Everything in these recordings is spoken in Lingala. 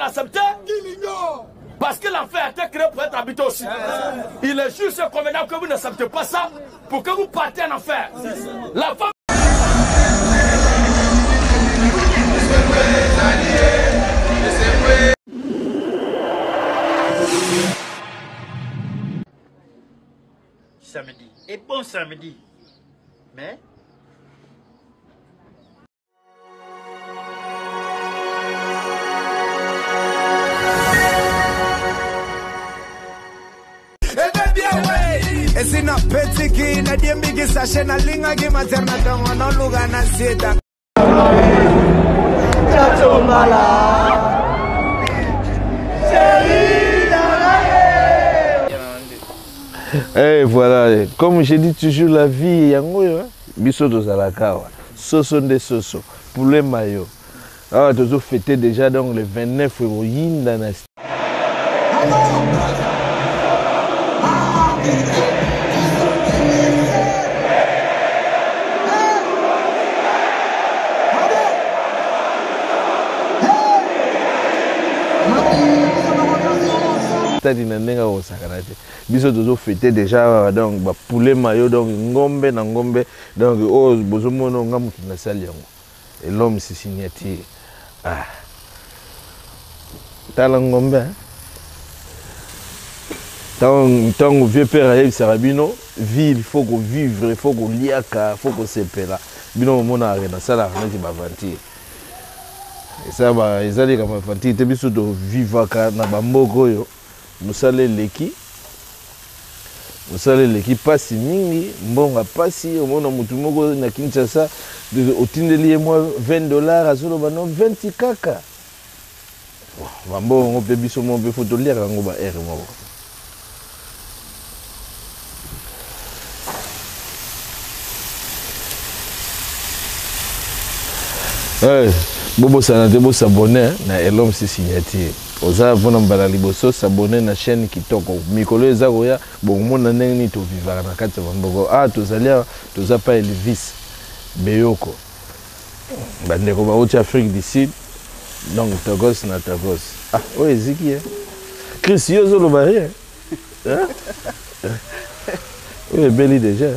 l'accepter. Parce que l'enfer a été créé pour être habité aussi. Il est juste convenable que vous n'acceptez pas ça pour que vous partiez en enfer. La femme. Samedi. Et bon samedi. Mais... Et si na petit qui na die mbigi sachet na linga gi materna tongo no luga na sieta. Et voilà, comme je dis toujours, la vie yango yo, biso tozalaka wa. Soso nde soso, poulet mayo. Ah, tozo fêté déjà donc le 29 février dans la dinanenga au sakarate biso tozo fêter déjà donc ba poulet mayo donc ngombe na ngombe donc oh bozomono ngamu kinasali yango et l'homme c'est signature ah tala ngombe tant vieux père avec Sarabino vie il faut qu'on vivre il faut qu'on liaka il faut qu'on sepela bino mona na sala na ti bavanti et ça ba ezali comme bavanti te biso to vivaka na bamboko yo musale leki pasi mingi mbonga pasi omona mutu moko na Kinshasa otindeli moi $20 azolo bano 20 kaka bambongo pe biso mo pe photo liaka ngo ba r moko bobo sanate bo s'abonner na Elom c'est signature oza vona mbala liboso s'abonner na chaîne kitoko mikolo eza koya bomona ndenge ni to vivaka na kati ya bamboko tozalia toza pa Elvis Beyoko bandeko ba oti Afrique du Sud donc togos na togos oye ziki Chris yozo lo bari oye beli déjà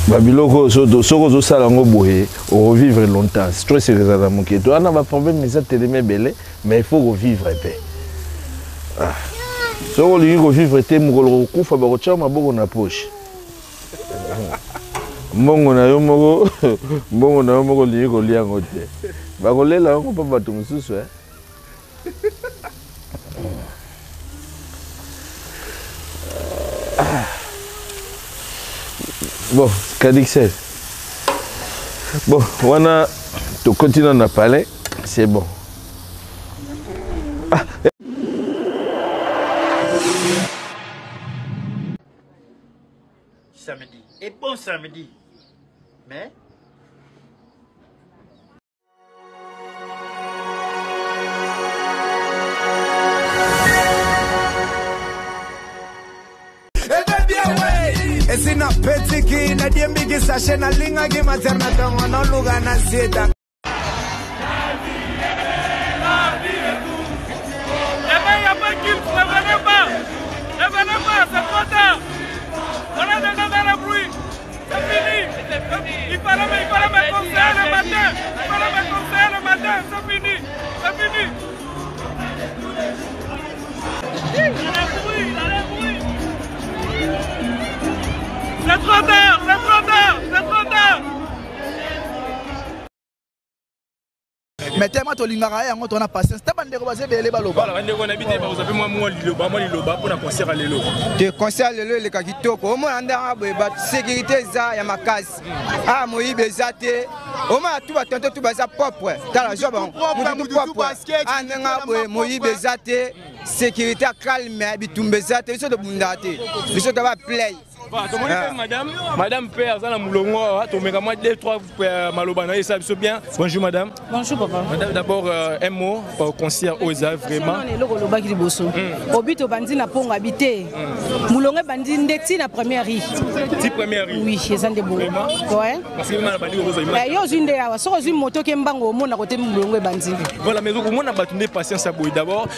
babiloko soko zo sala ngo boye revivre longtemps stress ezala moketo ana ba problème eza teleme belé mais il faut revivre pe soko li revivre te mukolo kufa ba kocha maboko na poche mbongo na yo moko li ko liango te ba kolela ngo pa bato mususu Bon, Cadixel. Bon, voilà, tu continues à parler, c'est bon. Samedi. Et bon samedi. Mais... Et si na petit qui na die mbigi sachet na linga gi materna tongo no luga na sieta. C'est trop tard. On a déjà dans le bruit. C'est fini. Il fallait me conseiller le matin. C'est fini. Il a le bruit. C'est trop tard. Mais tellement tu l'ingara yango tu as patience. Tu as bandeko bazé belé baloba. Voilà, bandeko na bité vous avez moi liloba pour na concert à lelo. De concert lelo le kakitoko. Au moins anda ba sécurité za ya makasi. Moyi bezate. Au moins tout va tenter tout baza propre. Dans la job on propre. Anda moyi bezate sécurité calme bitumbezate biso de bundate. Biso de ba play. Madame Père, Zana Moulongo, tu mets moi 2-3 malobana et ça bien. Bonjour madame. Bonjour papa. Madame, d'abord un mot pour concert Oza vraiment. Au but au bandi na pong habité. Moulongo bandi ndeti na première rue. Première rue. Oui, c'est un des beaux. Ouais. Parce que na bandi Oza. Yo zinde ya, so zinde moto kembango mo na côté Moulongo bandi. Voilà, mais au moins on a battu patience à bout. D'abord,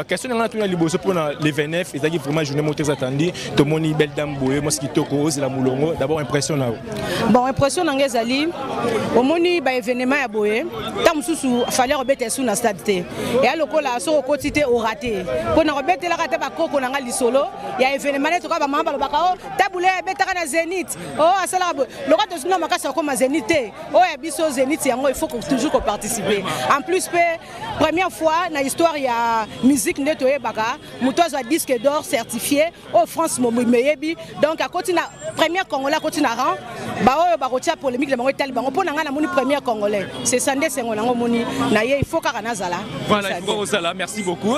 question on a tout liboso pour les 29, et ça qui vraiment journée très attendue. Tout le monde est belle dame boye, moi ce qui toko c'est la Moulongo. D'abord impressionnant. Bon, impressionnant ngezali. Au moni ba événement ya boye. Tam susu fallait rebeter sous na stade té. Et à lokola so quotité au raté. Pour na rebeter la raté ba koko na ngali solo. Ya événement to ka ba mamba lo bakao. Tabule betaka na Zénith. Oh asala bo. Le roi de suna makasa comme Zénith. Oh ya biso Zénith yango il faut toujours qu'on participer. En plus première fois na histoire ya musique neto yebaka. Mutozo a disque d'or certifié au France Meyebi. Donc à côté na première congolais côté na rang. Ba oyo ba kotia polémique le bango tel bango pona nga na moni premier congolais. C'est Sandé Sengo nango moni na ye il faut ka na zala. Voilà, il faut ça merci beaucoup.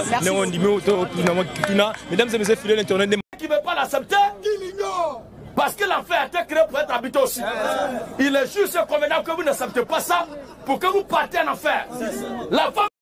Mesdames et messieurs fidèles l'internet qui ne veut pas l'accepter, il ignore. Parce que l'enfer a été créé pour être habité aussi. Il est juste convenable que vous n'acceptez pas ça pour que vous partiez en enfer. La femme